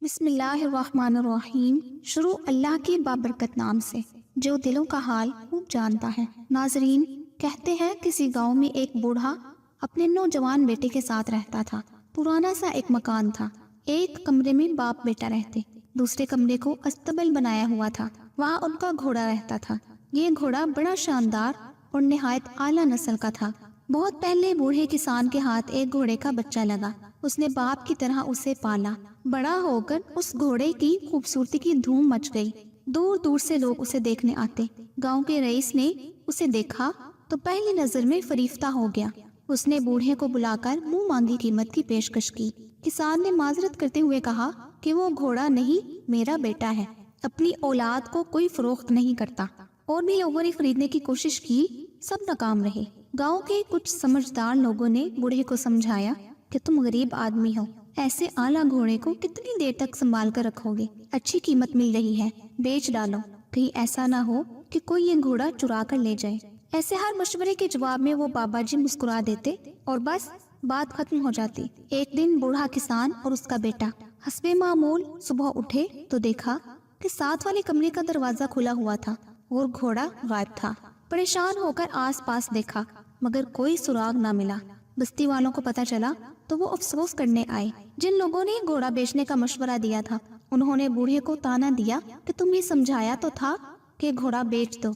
بسم اللہ الرحمن الرحیم۔ شروع اللہ کے بابرکت نام سے جو دلوں کا حال خوب جانتا ہے۔ ناظرین، کہتے ہیں کسی گاؤں میں ایک بوڑھا اپنے نوجوان بیٹے کے ساتھ رہتا تھا۔ پرانا سا ایک مکان تھا۔ ایک کمرے میں باپ بیٹا رہتے، دوسرے کمرے کو استبل بنایا ہوا تھا، وہاں ان کا گھوڑا رہتا تھا۔ یہ گھوڑا بڑا شاندار اور نہایت اعلیٰ نسل کا تھا۔ بہت پہلے بوڑھے کسان کے ہاتھ ایک گھوڑے کا بچہ لگا۔ اس نے باپ کی طرح اسے پالا۔ بڑا ہو کر اس گھوڑے کی خوبصورتی کی دھوم مچ گئی۔ دور دور سے لوگ اسے دیکھنے آتے۔ گاؤں کے رئیس نے اسے دیکھا تو پہلی نظر میں فریفتہ ہو گیا۔ اس نے بوڑھے کو بلا کر منہ مانگی قیمت کی پیشکش کی۔ کسان نے معذرت کرتے ہوئے کہا کہ وہ گھوڑا نہیں، میرا بیٹا ہے، اپنی اولاد کو کوئی فروخت نہیں کرتا۔ اور بھی لوگوں نے خریدنے کی کوشش کی، سب ناکام رہے۔ گاؤں کے کچھ سمجھدار لوگوں نے بوڑھے کو سمجھایا کہ تم غریب آدمی ہو، ایسے اعلیٰ گھوڑے کو کتنی دیر تک سنبھال کر رکھو گے؟ اچھی قیمت مل رہی ہے، بیچ ڈالو، کہیں ایسا نہ ہو کہ کوئی یہ گھوڑا چرا کر لے جائے۔ ایسے ہر مشورے کے جواب میں وہ بابا جی مسکرا دیتے اور بس بات ختم ہو جاتی۔ ایک دن بوڑھا کسان اور اس کا بیٹا حسب معمول صبح اٹھے تو دیکھا کہ ساتھ والے کمرے کا دروازہ کھلا ہوا تھا اور گھوڑا غائب تھا۔ پریشان ہو کر آس پاس دیکھا مگر کوئی سراغ نہ ملا۔ بستی والوں کو پتہ چلا تو وہ افسوس کرنے آئے۔ جن لوگوں نے گھوڑا بیچنے کا مشورہ دیا تھا انہوں نے بوڑھے کو تانا دیا کہ تم یہ سمجھایا تو تھا کہ گھوڑا بیچ دو،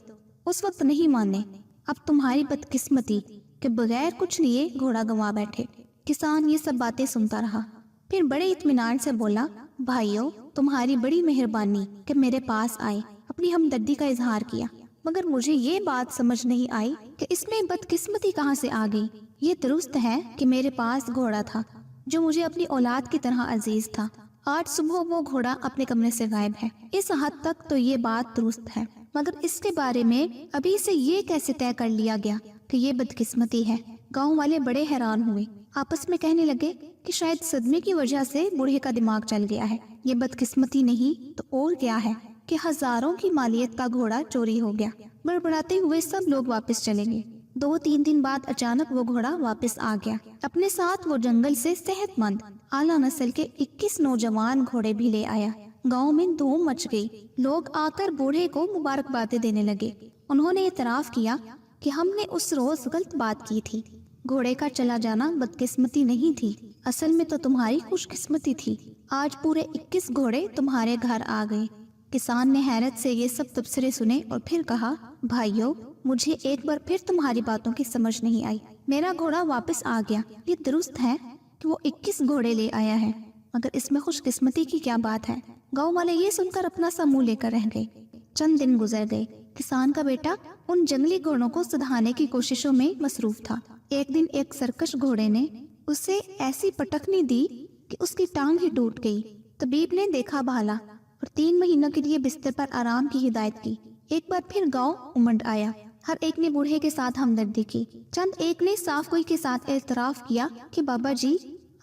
اس وقت نہیں مانے۔ اب تمہاری بدقسمتی کہ بغیر کچھ لیے گھوڑا گنوا بیٹھے۔ کسان یہ سب باتیں سنتا رہا، پھر بڑے اطمینان سے بولا، بھائیو، تمہاری بڑی مہربانی کہ میرے پاس آئے، اپنی ہمدردی کا اظہار کیا، مگر مجھے یہ بات سمجھ نہیں آئی کہ اس میں بدقسمتی کہاں سے آ گئی۔ یہ درست ہے کہ میرے پاس گھوڑا تھا جو مجھے اپنی اولاد کی طرح عزیز تھا۔ آج صبح وہ گھوڑا اپنے کمرے سے غائب ہے۔ اس حد تک تو یہ بات درست ہے، مگر اس کے بارے میں ابھی سے یہ کیسے طے کر لیا گیا کہ یہ بدقسمتی ہے؟ گاؤں والے بڑے حیران ہوئے، آپس میں کہنے لگے کہ شاید صدمے کی وجہ سے بوڑھے کا دماغ چل گیا ہے۔ یہ بدقسمتی نہیں تو اور کیا ہے کہ ہزاروں کی مالیت کا گھوڑا چوری ہو گیا۔ بڑبڑاتے ہوئے سب لوگ واپس چلے گئے۔ 2-3 دن بعد اچانک وہ گھوڑا واپس آ گیا۔ اپنے ساتھ وہ جنگل سے صحت مند اعلیٰ نسل کے 21 نوجوان گھوڑے بھی لے آیا۔ گاؤں میں دھوم مچ گئی۔ لوگ آ کر بوڑھے کو مبارکبادیں دینے لگے۔ انہوں نے اعتراف کیا کہ ہم نے اس روز غلط بات کی تھی۔ گھوڑے کا چلا جانا بدقسمتی نہیں تھی، اصل میں تو تمہاری خوش قسمتی تھی۔ آج پورے 21 گھوڑے تمہارے گھر آ گئے۔ کسان نے حیرت سے یہ سب تبصرے سنے اور پھر کہا، بھائیو، مجھے ایک بار پھر تمہاری باتوں کی سمجھ نہیں آئی۔ میرا گھوڑا واپس آ گیا، یہ درست ہے کہ وہ 21 گھوڑے لے آیا ہے، مگر اس میں خوش قسمتی کی کیا بات ہے؟ گاؤں والے یہ سن کر اپنا سا منہ لے کر رہ گئے۔ چند دن گزر گئے۔ کسان کا بیٹا ان جنگلی گھوڑوں کو سدھانے کی کوششوں میں مصروف تھا۔ ایک دن ایک سرکش گھوڑے نے اسے ایسی پٹکنی دی کہ اس کی ٹانگ ہی ٹوٹ گئی۔ طبیب نے دیکھا بھالا اور 3 مہینوں کے لیے بستر پر آرام کی ہدایت کی۔ ایک بار پھر گاؤں امنڈ آیا۔ ہر ایک نے بوڑھے کے ساتھ ہمدردی کی۔ چند ایک نے صاف گوئی کے ساتھ اعتراف کیا کہ بابا جی،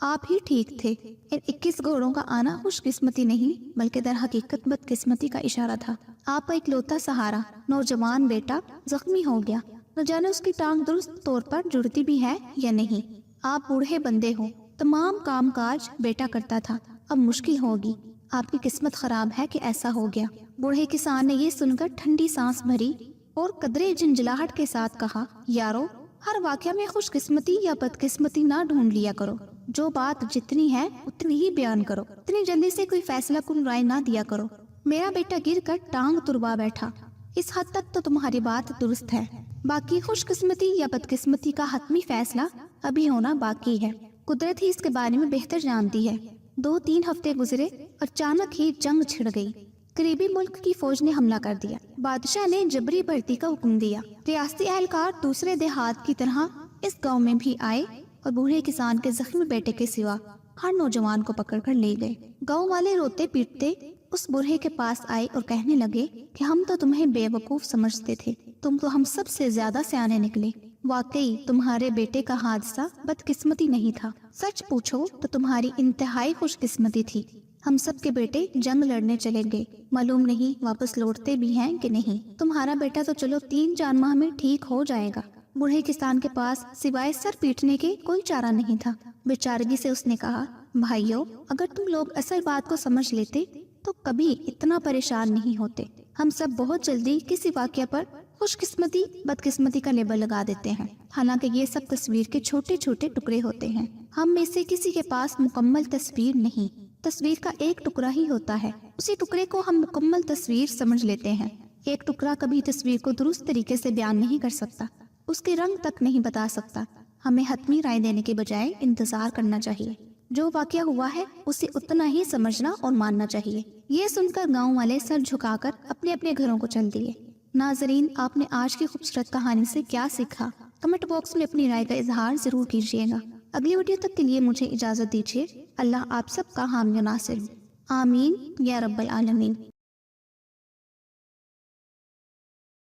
آپ ہی ٹھیک تھے۔ ان 21 گھوڑوں کا آنا خوش قسمتی نہیں بلکہ در حقیقت بدقسمتی کا اشارہ تھا۔ آپ کا اکلوتا سہارا نوجوان بیٹا زخمی ہو گیا، نہ جانے اس کی ٹانگ درست طور پر جڑتی بھی ہے یا نہیں۔ آپ بوڑھے بندے ہو، تمام کام کاج بیٹا کرتا تھا، اب مشکل ہوگی۔ آپ کی قسمت خراب ہے کہ ایسا ہو گیا۔ بوڑھے کسان نے یہ سن کر ٹھنڈی سانس بھری اور قدرے جھنجھلاہٹ کے ساتھ کہا، یارو، ہر واقعہ میں خوش قسمتی یا بدقسمتی نہ ڈھونڈ لیا کرو۔ جو بات جتنی ہے اتنی ہی بیان کرو، اتنی جلدی سے کوئی فیصلہ کن رائے نہ دیا کرو۔ میرا بیٹا گر کر ٹانگ تربا بیٹھا، اس حد تک تو تمہاری بات درست ہے، باقی خوش قسمتی یا بدقسمتی کا حتمی فیصلہ ابھی ہونا باقی ہے۔ قدرت ہی اس کے بارے میں بہتر جانتی ہے۔ 2-3 ہفتے گزرے، اچانک ہی جنگ چھڑ گئی۔ قریبی ملک کی فوج نے حملہ کر دیا۔ بادشاہ نے جبری بھرتی کا حکم دیا۔ ریاستی اہلکار دوسرے دیہات کی طرح اس گاؤں میں بھی آئے اور بوڑھے کسان کے زخمی بیٹے کے سوا ہر نوجوان کو پکڑ کر لے گئے۔ گاؤں والے روتے پیٹتے اس بوڑھے کے پاس آئے اور کہنے لگے کہ ہم تو تمہیں بے وقوف سمجھتے تھے، تم تو ہم سب سے زیادہ سیانے نکلے۔ واقعی تمہارے بیٹے کا حادثہ بدقسمتی نہیں تھا، سچ پوچھو تو تمہاری انتہائی خوش قسمتی تھی۔ ہم سب کے بیٹے جنگ لڑنے چلے گئے، معلوم نہیں واپس لوٹتے بھی ہیں کہ نہیں۔ تمہارا بیٹا تو چلو 3-4 ماہ میں ٹھیک ہو جائے گا۔ بوڑھے کسان کے پاس سوائے سر پیٹنے کے کوئی چارہ نہیں تھا۔ بیچارگی سے اس نے کہا، بھائیوں، اگر تم لوگ اصل بات کو سمجھ لیتے تو کبھی اتنا پریشان نہیں ہوتے۔ ہم سب بہت جلدی کسی واقعہ پر خوش قسمتی بدقسمتی کا لیبل لگا دیتے ہیں، حالانکہ یہ سب تصویر کے چھوٹے چھوٹے ٹکڑے ہوتے ہیں۔ ہم میں سے کسی کے پاس مکمل تصویر نہیں، تصویر کا ایک ٹکڑا ہی ہوتا ہے، اسی ٹکڑے کو ہم مکمل تصویر سمجھ لیتے ہیں۔ ایک ٹکڑا کبھی تصویر کو درست طریقے سے بیان نہیں کر سکتا، اس کے رنگ تک نہیں بتا سکتا۔ ہمیں حتمی رائے دینے کے بجائے انتظار کرنا چاہیے۔ جو واقعہ ہوا ہے اسے اتنا ہی سمجھنا اور ماننا چاہیے۔ یہ سن کر گاؤں والے سر جھکا کر اپنے اپنے گھروں کو چل دیے۔ ناظرین، آپ نے آج کی خوبصورت کہانی سے کیا سیکھا؟ کمنٹ باکس میں اپنی رائے کا اظہار ضرور کیجیے گا۔ اگلی ویڈیو تک کے لیے مجھے اجازت دیجیے۔ اللہ آپ سب کا حامی و ناصر ہو۔ آمین یا رب العالمین۔